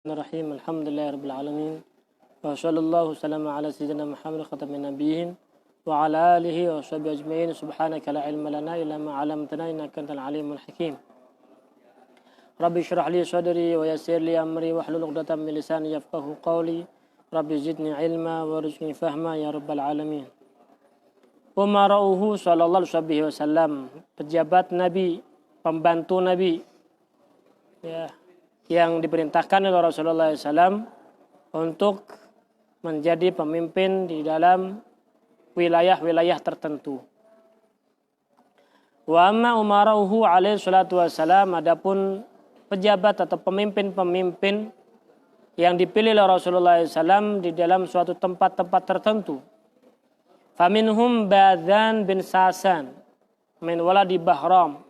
Bismillahirrahmanirrahim. Alhamdulillahirabbil alamin. Wa sallallahu sallama ala sayyidina Muhammad khatamin nabiyyin wa ala alihi wa sahbihi ajmain. Subhanaka la ilma lana illa ma 'allamtana innaka antal alimul hakim. Rabbi shrah li sadri wa yassir li amri wahlul 'uqdatam min lisani yafqahu qawli. Rabbi zidni ilma warzuqni fahma ya rabbal alamin. Umarauhu sallallahu alaihi wasallam, pejabat Nabi, pembantu Nabi, ya, yang diperintahkan oleh Rasulullah SAW untuk menjadi pemimpin di dalam wilayah-wilayah tertentu. Wa amma umarauhu alaihi salatu wassalam, adapun pejabat atau pemimpin-pemimpin yang dipilih oleh Rasulullah SAW di dalam suatu tempat-tempat tertentu. Faminhum Badzan bin Sasan min waladi Bahram.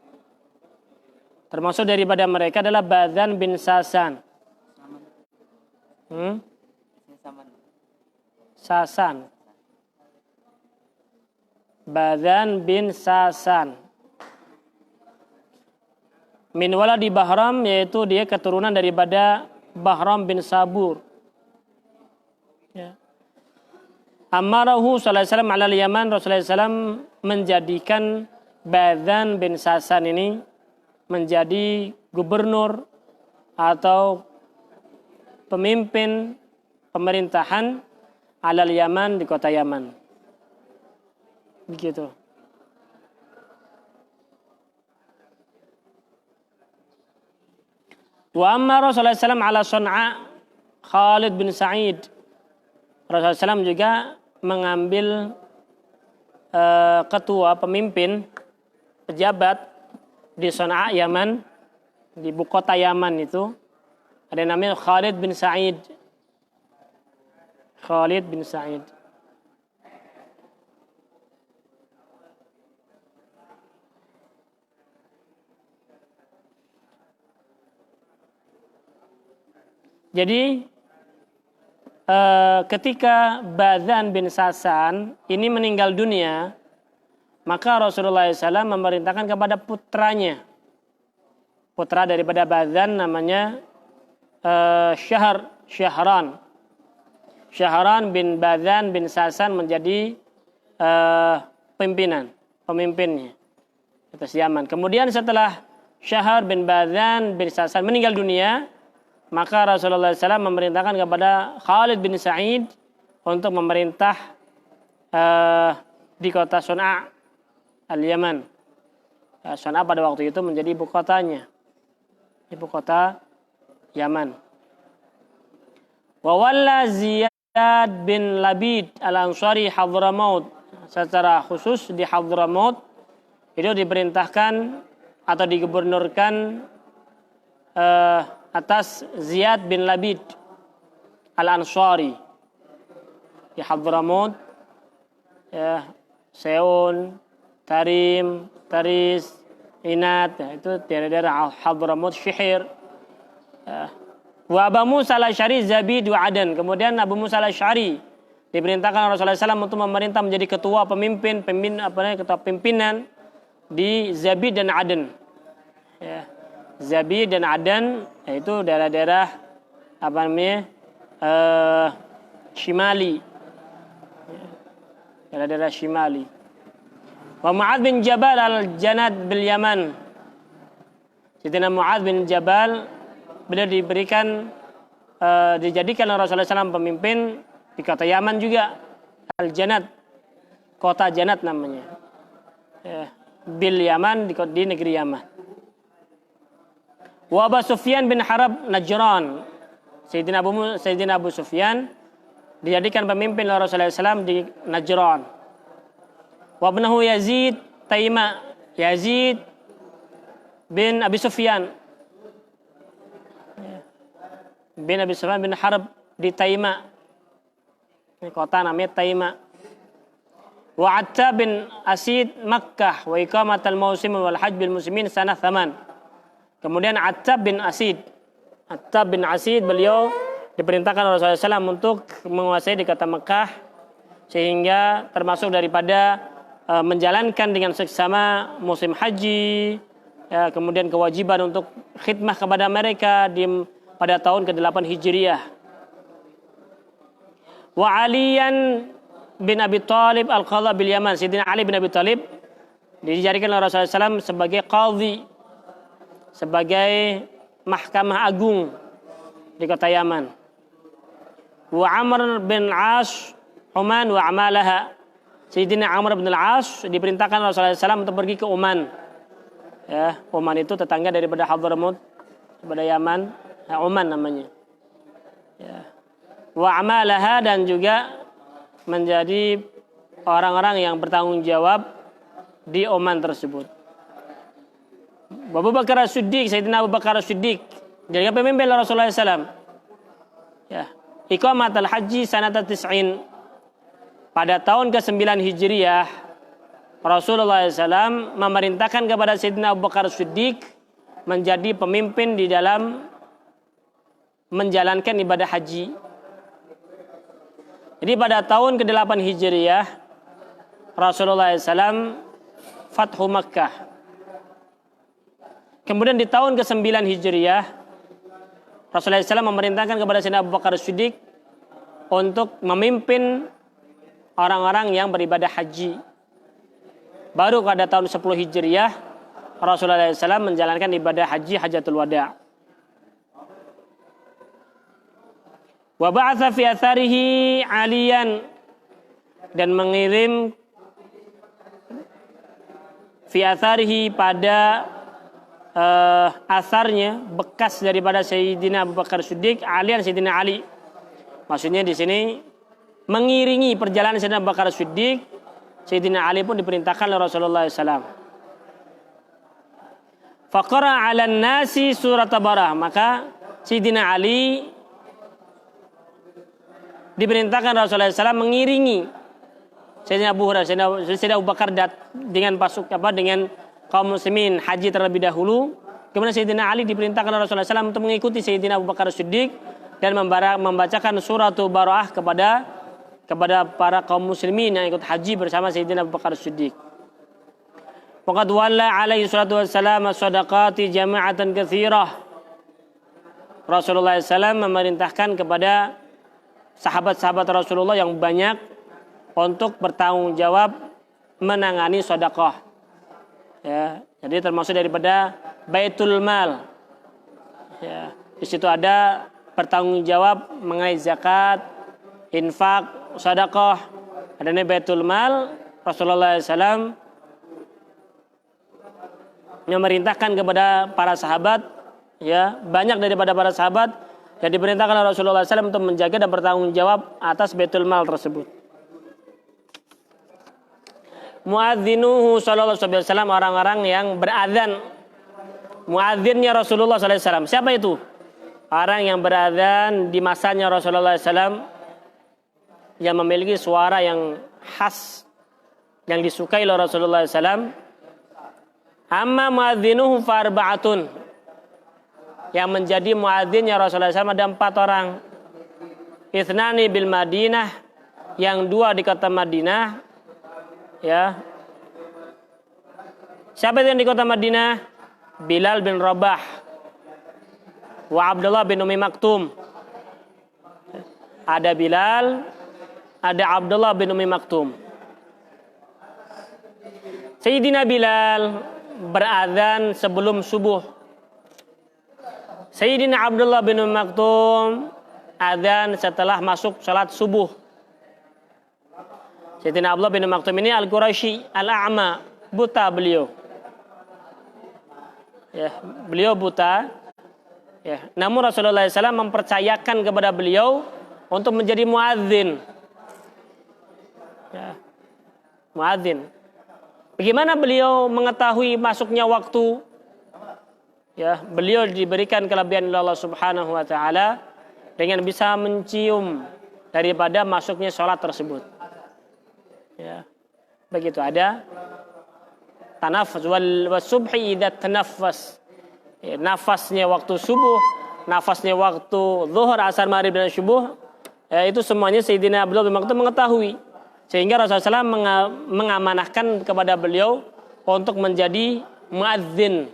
Termasuk daripada mereka adalah Badzan bin Sasan. Sasan. Badzan bin Sasan. Min waladi Bahram, yaitu dia keturunan daripada Bahram bin Sabur. Ya. Amarahu sallallahu alaihi wasallam ala Yaman, Rasulullah SAW menjadikan Badzan bin Sasan ini menjadi gubernur atau pemimpin pemerintahan alal Yaman, di kota Yaman. Begitu. Wa amma Rasulullah SAW ala Son'a Khalid bin Sa'id. Rasulullah SAW juga mengambil ketua, pemimpin, pejabat di Son'a, Yaman, di ibu kota Yaman itu ada namanya Khalid bin Sa'id. Khalid bin Sa'id. Jadi ketika Badzan bin Sasan ini meninggal dunia, maka Rasulullah SAW memerintahkan kepada putranya, putra daripada Badzan namanya Syahran bin Badzan bin Sasan menjadi pemimpinnya atas Yaman. Kemudian setelah Syahr bin Badzan bin Sasan meninggal dunia, maka Rasulullah SAW memerintahkan kepada Khalid bin Sa'id untuk memerintah di kota Son'a al-Yaman. Son'a pada waktu itu menjadi ibu kotanya, ibu kota Yaman. Wa walla Ziyad bin Labid al-Ansari Hadramaut. Secara khusus di Hadramaut itu diperintahkan atau digubernurkan atas Ziyad bin Labid al-Ansari di Hadramaut, ya, Seun, Tarim, Taris, Inat, ya, itu daerah-daerah Hadramaut, Syihir. Wa Abu Musa al-Asy'ari Zabid wa Aden. Kemudian Abu Musa al-Asy'ari diperintahkan Rasulullah SAW untuk memerintah menjadi ketua ketua pimpinan di Zabid dan Aden. Ya. Zabid dan Aden, yaitu daerah-daerah Shimali. Daerah-daerah Shimali. Wa Mu'adz bin Jabal al-Janad bil Yaman. Sayyidina Mu'adz bin Jabal beliau dijadikan oleh Rasulullah SAW pemimpin di kota Yaman juga, Al-Janad, kota Janad namanya. Ya, bil Yaman, di negeri Yaman. Wa Abu Sufyan bin Harb Najran. Sayyidina Abu Sufyan dijadikan pemimpin oleh Rasulullah SAW di Najran. Wa ibnuhu Yazid Taima. Yazid bin Abi Sufyan bin Abi Sufyan bin Harb di Taima. Ini kota namanya Taima. Wa Attab bin Asid Makkah wa iqamatul mausim wal hajj bil muslimin sanah 8. Kemudian Attab bin Asid beliau diperintahkan oleh Rasulullah SAW untuk menguasai di kota Mekah, sehingga termasuk daripada menjalankan dengan seksama musim haji, ya, kemudian kewajiban untuk khidmah kepada mereka di pada tahun ke-8 Hijriah. Wa Aliyan bin Abi Thalib al-Qadha bil Yaman. Sayyidina Ali bin Abi Thalib dijadikan oleh Rasulullah SAW sebagai qadhi, sebagai mahkamah agung di kota Yaman. Wa Amr bin As Oman wa amalaha. Sayyidina Amr bin Al-As diperintahkan Rasulullah SAW untuk pergi ke Oman. Ya, Oman itu tetangga daripada Hadramut, daripada Yaman. Ya, Oman namanya. Ya. Wa amalaha, dan juga menjadi orang-orang yang bertanggung jawab di Oman tersebut. Abu Bakar As-Siddiq, Sayyidina Abu Bakar As-Siddiq jadi pemimpin Rasulullah SAW. Ya, iqamat al-haji sanata tis'in. Pada tahun ke-9 Hijriah, Rasulullah SAW memerintahkan kepada Sayyidina Abu Bakar As-Siddiq menjadi pemimpin di dalam menjalankan ibadah haji. Jadi pada tahun ke-8 Hijriah, Rasulullah SAW Fathu Makkah. Kemudian di tahun ke-9 Hijriah, Rasulullah SAW memerintahkan kepada Sayyidina Abu Bakar As-Siddiq untuk memimpin orang-orang yang beribadah haji. Baru pada tahun 10 Hijriah, Rasulullah SAW menjalankan ibadah haji Hajatul Wada'. Wa ba'atha fi atharihi Aliyan, dan mengirim fi atharihi pada asarnya, bekas daripada Sayyidina Abu Bakar Siddiq, Aliyan Sayyidina Ali. Maksudnya di sini mengiringi perjalanan Sayyidina Abu Bakar Siddiq, Sayyidina Ali pun diperintahkan oleh Rasulullah SAW. Faqara 'alan nasi surat Tabarah, maka Sayyidina Ali diperintahkan Rasulullah SAW mengiringi Sayyidina Abu Hurairah, Sayyidina Abu Bakar dengan dengan kaum muslimin haji terlebih dahulu. Kemudian Sayyidina Ali diperintahkan oleh Rasulullah SAW untuk mengikuti Sayyidina Abu Bakar Siddiq dan membacakan surat Bara'ah kepada para kaum muslimin yang ikut haji bersama Sayyidina Abu Bakar Siddiq. Waqad walla alaihi salatu wassalam shadaqati jama'atan katsirah. Rasulullah SAW memerintahkan kepada sahabat-sahabat Rasulullah yang banyak untuk bertanggung jawab menangani sedekah. Ya, jadi termasuk daripada Baitul Mal. Ya, di situ ada bertanggung jawab mengenai zakat, infak, sedekah. Adanya Baitul Mal. Rasulullah SAW memerintahkan kepada para sahabat, ya, banyak daripada para sahabat yang diperintahkan oleh Rasulullah SAW untuk menjaga dan bertanggung jawab atas Baitul Mal tersebut. Muadzinuhu sallallahu alaihi wasallam, orang-orang yang beradzan. Muadzinnya Rasulullah sallallahu alaihi wasallam. Siapa itu? Orang yang beradzan di masanya Rasulullah SAW yang memiliki suara yang khas yang disukai oleh Rasulullah SAW. Amma muadzinuhu farba'atun, yang menjadi muadzinnya Rasulullah SAW ada 4 orang. Ithnani bil Madinah, yang 2 di kota Madinah. Ya. Siapa yang di kota Madinah? Bilal bin Rabah wa Abdullah bin Umi Maktum. Ada Bilal, ada Abdullah bin Umi Maktum. Sayyidina Bilal beradzan sebelum subuh. Sayyidina Abdullah bin Umi Maktum adzan setelah masuk salat subuh. Sayyidina Abdullah bin Maktum ini Al-Quraisy, Al-A'ma, buta beliau. Ya, beliau buta. Ya, namun Rasulullah SAW mempercayakan kepada beliau untuk menjadi muadzin. Ya, muadzin. Bagaimana beliau mengetahui masuknya waktu? Ya, beliau diberikan kelebihan oleh Allah Subhanahu wa taala dengan bisa mencium daripada masuknya sholat tersebut. Ya, begitu ada tanafus wal subhi idza tanaffas. Ya, nafasnya waktu subuh, nafasnya waktu zuhur, asar, maghrib dan subuh, ya, itu semuanya Sayyidina Abdullah bin Maktum mengetahui. Sehingga Rasulullah SAW mengamanahkan kepada beliau untuk menjadi muadzin.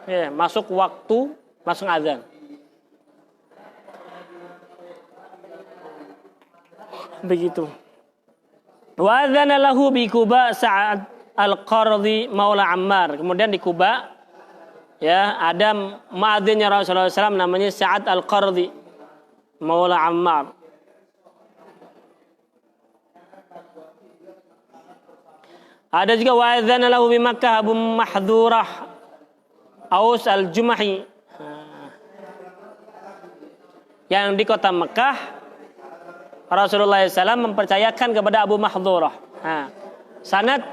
Ya, masuk waktu, masuk azan. begitu. Wa adzana lahu bi Quba Sa'ad Al-Qardi Maula Ammar. Kemudian di Quba ya ada muadzinnya Rasulullah SAW namanya Sa'ad Al-Qardi Maula Ammar. Ada juga wa adzana lahu bi Makkah Abu Mahdhurah Aus Al-Jumahi. Yang di kota Mekah Rasulullah SAW mempercayakan kepada Abu Mahdhurah. Sanad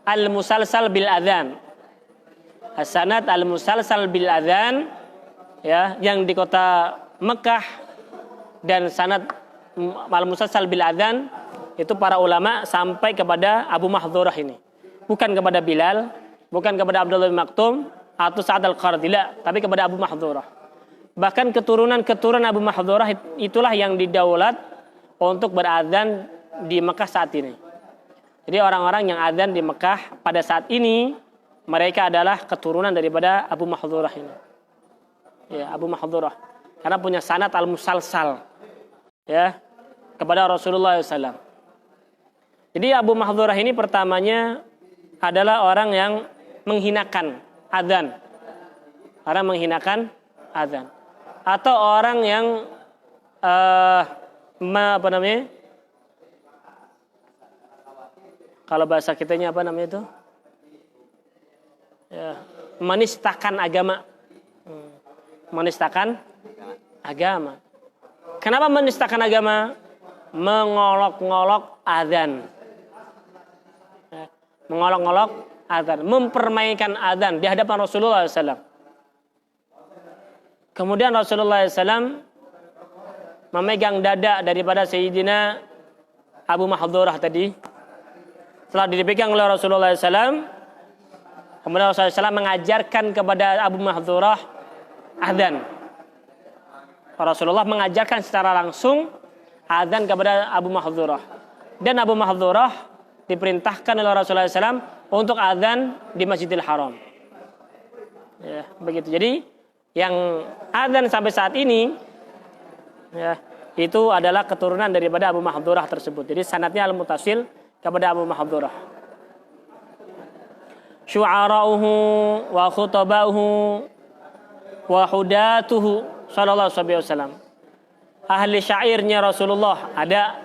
al-musalsal bil adzan. Sanad al-musalsal bil adzan ya, yang di kota Mekah, dan sanad al-musalsal bil adzan itu para ulama sampai kepada Abu Mahdhurah ini. Bukan kepada Bilal, bukan kepada Abdullah bin Maktum atau Sa'ad al-Qardi, tapi kepada Abu Mahdhurah. Bahkan keturunan Abu Mahdhurah itulah yang didaulat untuk beradzan di Mekah saat ini. Jadi orang-orang yang adzan di Mekah pada saat ini mereka adalah keturunan daripada Abu Mahdhurah ini. Ya, Abu Mahdhurah. Karena punya sanad al-musalsal ya kepada Rasulullah SAW. Jadi Abu Mahdhurah ini pertamanya adalah orang yang menghinakan adzan. Orang menghinakan adzan. Atau orang yang apa namanya? Kalau bahasa kitanya apa namanya itu? Ya, menistakan agama. Menistakan agama. Kenapa menistakan agama? Mengolok-ngolok adzan. Ya, mengolok-ngolok adzan, mempermainkan adzan di hadapan Rasulullah SAW. Kemudian Rasulullah SAW memegang dada daripada Sayyidina Abu Mahdhurah tadi. Setelah dipegang oleh Rasulullah SAW, kemudian Rasulullah SAW mengajarkan kepada Abu Mahdhurah adzan. Rasulullah mengajarkan secara langsung adzan kepada Abu Mahdhurah. Dan Abu Mahdhurah diperintahkan oleh Rasulullah SAW untuk adzan di Masjidil Haram. Ya, begitu. Jadi yang adzan sampai saat ini ya, itu adalah keturunan daripada Abu Mahdhurah tersebut. Jadi sanadnya al-muttasil kepada Abu Mahdhurah. Syu'ara'uhu wa khutaba'uhu wa hudatuhu sallallahu alaihi wasallam. Ahli syairnya Rasulullah ada,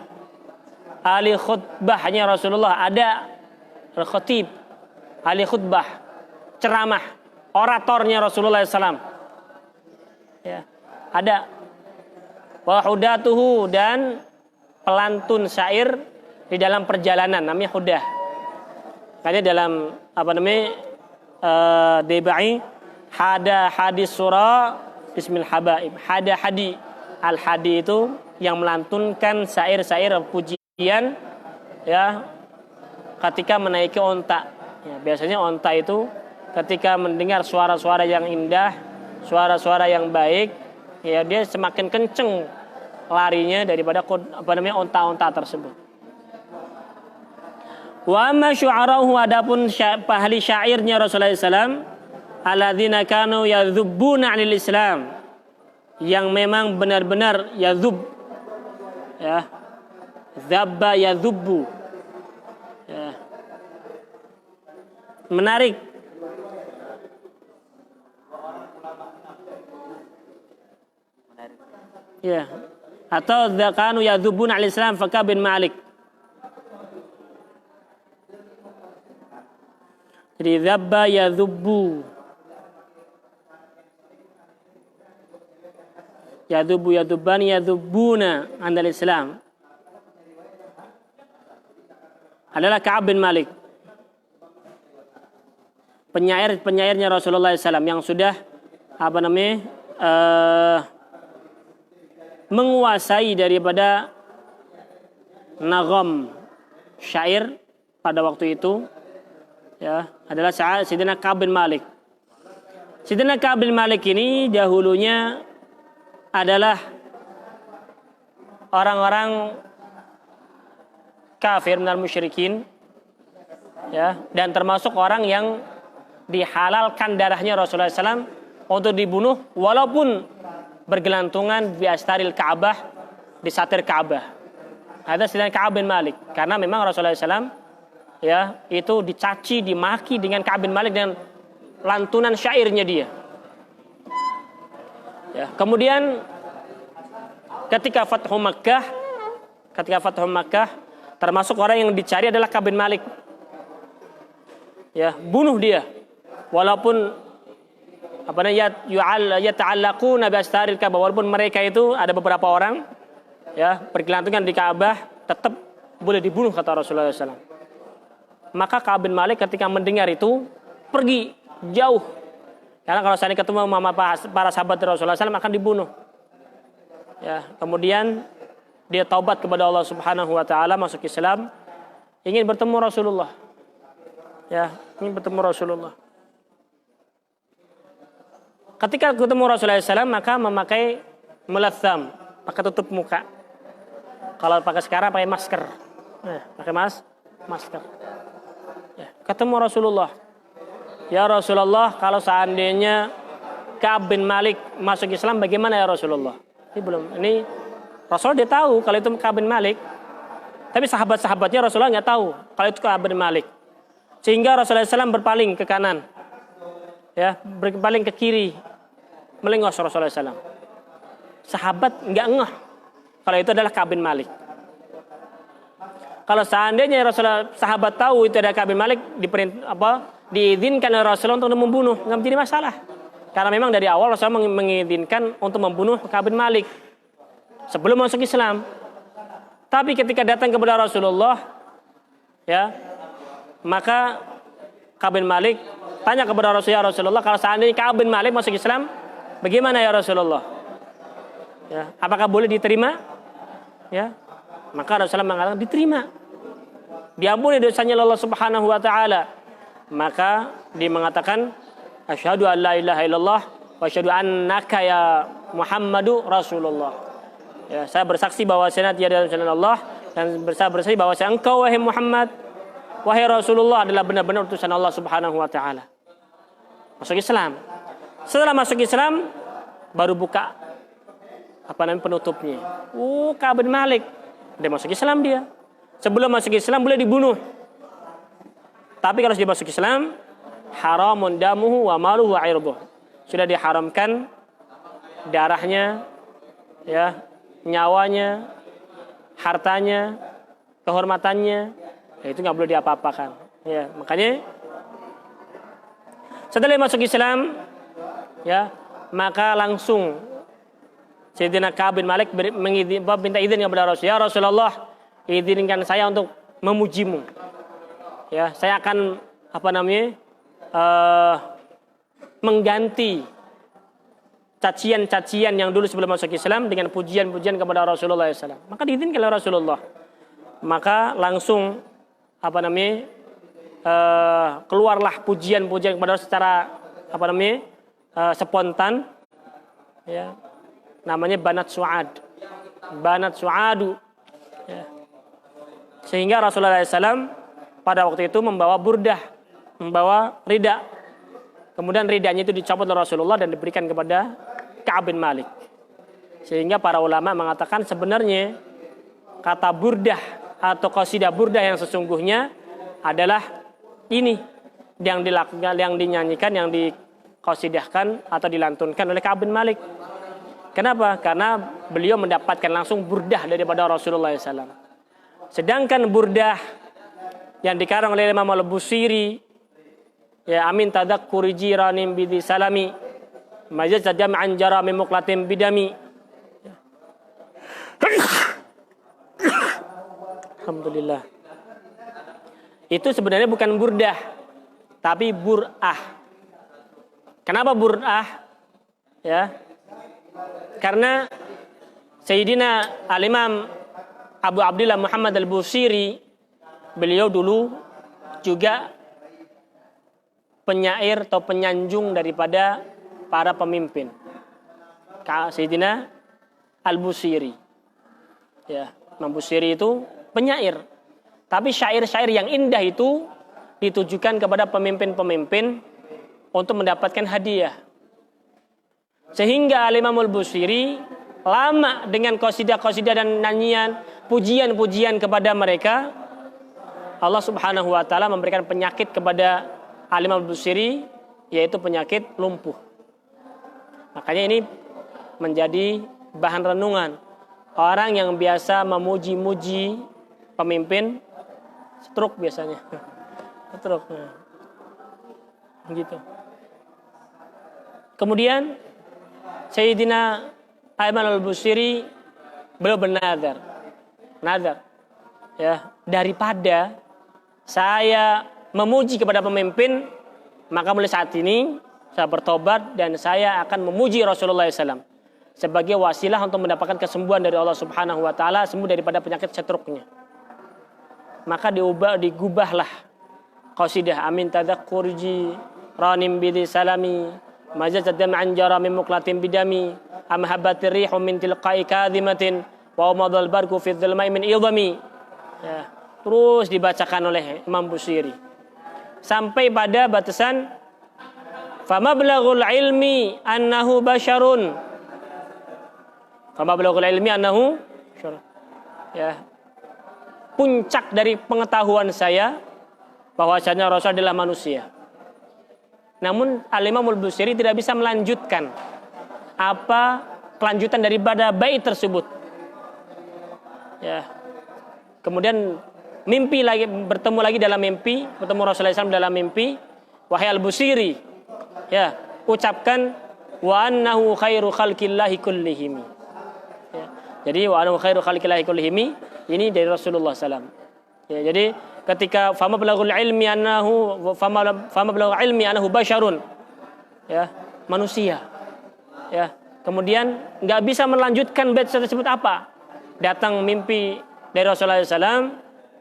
ahli khutbahnya Rasulullah ada, al-khatib, ahli khutbah, ceramah, oratornya Rasulullah SAW. Ya, ada wa hudatuhu, dan pelantun syair di dalam perjalanan namanya hudah. Karena dalam apa namanya Debai hada hadis surah bismil habaib. Hada hadi, al hadi itu yang melantunkan syair-syair pujian ya ketika menaiki onta. Ya, biasanya onta itu ketika mendengar suara-suara yang indah, suara-suara yang baik, ya dia semakin kenceng larinya daripada apa namanya onta-onta tersebut. Wa amma syu'arahu, adapun ahli syairnya Rasulullah SAW, alladzina kanu yadzubbuna 'anil Islam, yang memang benar-benar yadzub ya, zabba yadzubbu ya, menarik ya, atau kanu yadzubbuna 'anil Islam Faka bin Malik. Jadi zabba yadzubbu, yadzubbu yadzubbani yadzubbuna 'anil Islam adalah Ka'ab bin Malik, penyairnya Rasulullah SAW yang sudah apa namanya menguasai daripada nagam syair pada waktu itu ya, adalah Sayyidina Ka'ab bin Malik. Sayyidina Ka'ab bin Malik ini dahulunya adalah orang-orang kafir minal musyrikin ya, dan termasuk orang yang dihalalkan darahnya Rasulullah SAW untuk dibunuh walaupun bergelantungan di astaril Ka'bah, di satir Ka'bah. Ada Sayyidina Ka'ab bin Malik. Karena memang Rasulullah SAW ya itu dicaci, dimaki dengan Ka'ab bin Malik dengan lantunan syairnya dia. Ya, kemudian ketika Fathu Makkah, termasuk orang yang dicari adalah Ka'ab bin Malik. Ya, bunuh dia. Walaupun yata'allaquna bi astaril Ka'bah, walaupun mereka itu ada beberapa orang ya bergelantungan di Ka'bah, tetap boleh dibunuh kata Rasulullah SAW. Maka Ka'ab bin Malik ketika mendengar itu pergi jauh. Karena kalau saya ketemu sama para sahabat Rasulullah SAW akan dibunuh. Ya, kemudian dia taubat kepada Allah Subhanahu wa taala, masuk Islam, ingin bertemu Rasulullah. Ya, ingin bertemu Rasulullah. Ketika ketemu Rasulullah SAW maka memakai mulatham, pakai tutup muka. Kalau pakai sekarang pakai masker. Pakai masker. Ya, ketemu Rasulullah. Ya Rasulullah, kalau seandainya Ka'ab bin Malik masuk Islam bagaimana ya Rasulullah? Ini Rasul dia tahu kalau itu Ka'ab bin Malik. Tapi sahabat-sahabatnya Rasulullah nggak tahu kalau itu Ka'ab bin Malik. Sehingga Rasulullah SAW berpaling ke kanan. Ya, berpaling ke kiri. Melengos Rasulullah SAW. Sahabat nggak ngeh kalau itu adalah Ka'ab bin Malik. Kalau seandainya Rasulullah sahabat tahu itu ada Ka'ab bin Malik, diizinkan oleh Rasulullah untuk membunuh, nggak menjadi masalah. Karena memang dari awal Rasulullah mengizinkan untuk membunuh Ka'ab bin Malik sebelum masuk Islam. Tapi ketika datang kepada Rasulullah, ya, maka Ka'ab bin Malik tanya kepada Rasulullah, kalau seandainya Ka'ab bin Malik masuk Islam, bagaimana ya Rasulullah? Ya, apakah boleh diterima? Ya, maka Rasulullah mengatakan diterima. Diampuni dosanya Allah Subhanahu wa taala. Maka dia mengatakan asyhadu an la ilaha illallah wa asyhadu annaka ya Muhammadu Rasulullah. Ya, saya bersaksi bahwa tiada Tuhan Allah dan bersaksi bahwa engkau wahai Muhammad, wahai Rasulullah adalah benar-benar utusan Allah Subhanahu wa taala. Masuk Islam. Setelah masuk Islam baru buka penutupnya. Ka'ab bin Malik. Dia masuk Islam dia. Sebelum masuk Islam boleh dibunuh. Tapi kalau sudah masuk Islam, haramun damuhu wa maluhu wa irduh. Sudah diharamkan darahnya, ya, nyawanya, hartanya, kehormatannya. Ya, itu nggak boleh diapa-apakan. Ya, makanya setelah masuk Islam, ya, maka langsung Sayyidina Ka'ab bin Malik minta izin kepada Rasulullah. Ya Rasulullah, izinkan saya untuk memujimu. Ya, saya akan mengganti cacian-cacian yang dulu sebelum masuk Islam dengan pujian-pujian kepada Rasulullah SAW. Maka diizinkan oleh Rasulullah. Maka langsung keluarlah pujian-pujian kepada secara spontan. Ya, namanya Banat Su'adu. Ya. Sehingga Rasulullah SAW pada waktu itu membawa burdah, membawa rida. Kemudian ridanya itu dicopot oleh Rasulullah dan diberikan kepada Ka'ab bin Malik. Sehingga para ulama mengatakan sebenarnya kata burdah atau qasidah burdah yang sesungguhnya adalah ini yang dinyanyikan, yang diqasidahkan atau dilantunkan oleh Ka'ab bin Malik. Kenapa? Karena beliau mendapatkan langsung burdah daripada Rasulullah SAW. Sedangkan burdah yang dikarang oleh Imam Al-Busiri, ya, amin tadakkuri jiranim bidi salami majaz jam'an jara min muqlatin bidami. Alhamdulillah. Itu sebenarnya bukan burdah, tapi bur'ah. Kenapa bur'ah? Ya. Karena Sayyidina Al-Imam Abu Abdillah Muhammad Al-Busiri, beliau dulu juga penyair atau penyanjung daripada para pemimpin. Sayyidina Al-Busiri. Ya, Imam Busiri itu penyair. Tapi syair-syair yang indah itu ditujukan kepada pemimpin-pemimpin untuk mendapatkan hadiah. Sehingga Al-Imam Al-Busiri lama dengan qasidah-qasidah dan nyanyian, pujian-pujian kepada mereka, Allah Subhanahu wa taala memberikan penyakit kepada Al-Imam Al-Busiri, yaitu penyakit lumpuh. Makanya ini menjadi bahan renungan. Orang yang biasa memuji-muji pemimpin, stroke biasanya. Stroke. Gitu. Kemudian Sayyidina Al-Imam Al-Busiri beliau bernazar. Nazar. Ya, daripada saya memuji kepada pemimpin, maka mulai saat ini saya bertobat dan saya akan memuji Rasulullah SAW sebagai wasilah untuk mendapatkan kesembuhan dari Allah Subhanahu wa taala, sembuh daripada penyakit stroke-nya. Maka digubahlah qasidah amin tadzakurji ranim bidi salami majaz dam'an jara min muqlatin bidami am habatir rihu min tilqai kadhimatin wa madal barku fi dhulmai min idami. Ya, terus dibacakan oleh Imam Busiri sampai pada batasan famablaghul ilmi annahu basyarun. Famablaghul ilmi annahu basyarun. Ya. Puncak dari pengetahuan saya bahwasanya Rasul adalah manusia. Namun Al-Imam Al-Busiri tidak bisa melanjutkan apa kelanjutan daripada bait tersebut. Ya. Kemudian mimpi lagi, bertemu lagi dalam mimpi, bertemu Rasulullah SAW dalam mimpi, wahai Al-Busiri, ya, ucapkan wa annahu khairu khalqillahi kullihim. Ya. Jadi wa annahu khairu khalqillahi kullihim ini dari Rasulullah SAW. Ya, jadi ketika fama balaghul ilmi annahu basyarun, ya, manusia. Ya. Kemudian nggak bisa melanjutkan bait tersebut apa? Datang mimpi dari Rasulullah SAW,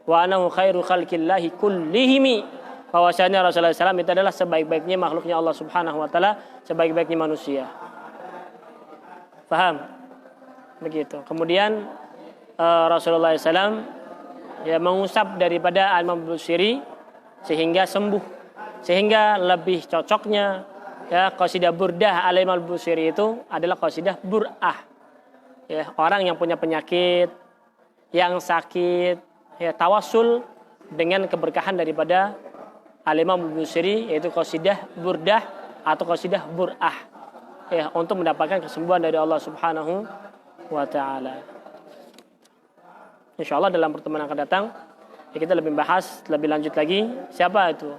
wa anahu khairu khalqillahi kullihimi, bahwasanya Rasulullah SAW itu adalah sebaik-baiknya makhluknya Allah Subhanahu wa taala, sebaik-baiknya manusia. Paham? Begitu. Kemudian Rasulullah SAW ya mengusap daripada Al-Imam Busiri sehingga sembuh, sehingga lebih cocoknya ya qasidah burdah Al-Imam Busiri itu adalah qasidah bur'ah. Ya, orang yang punya penyakit, yang sakit, ya, tawasul dengan keberkahan daripada Al-Imam Busiri, yaitu qasidah burdah atau qasidah bur'ah, ya, untuk mendapatkan kesembuhan dari Allah Subhanahu wa taala. Insyaallah dalam pertemuan yang akan datang ya, kita lebih bahas lebih lanjut lagi siapa itu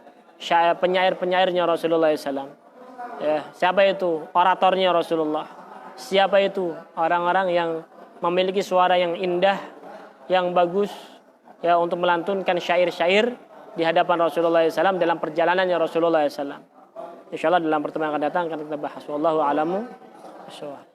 penyair-penyairnya Rasulullah SAW. Ya, siapa itu oratornya Rasulullah? Siapa itu orang-orang yang memiliki suara yang indah, yang bagus, ya, untuk melantunkan syair-syair di hadapan Rasulullah SAW dalam perjalanannya Rasulullah SAW. Insyaallah dalam pertemuan yang akan datang akan kita bahas. Wallahu a'lamu bishawab.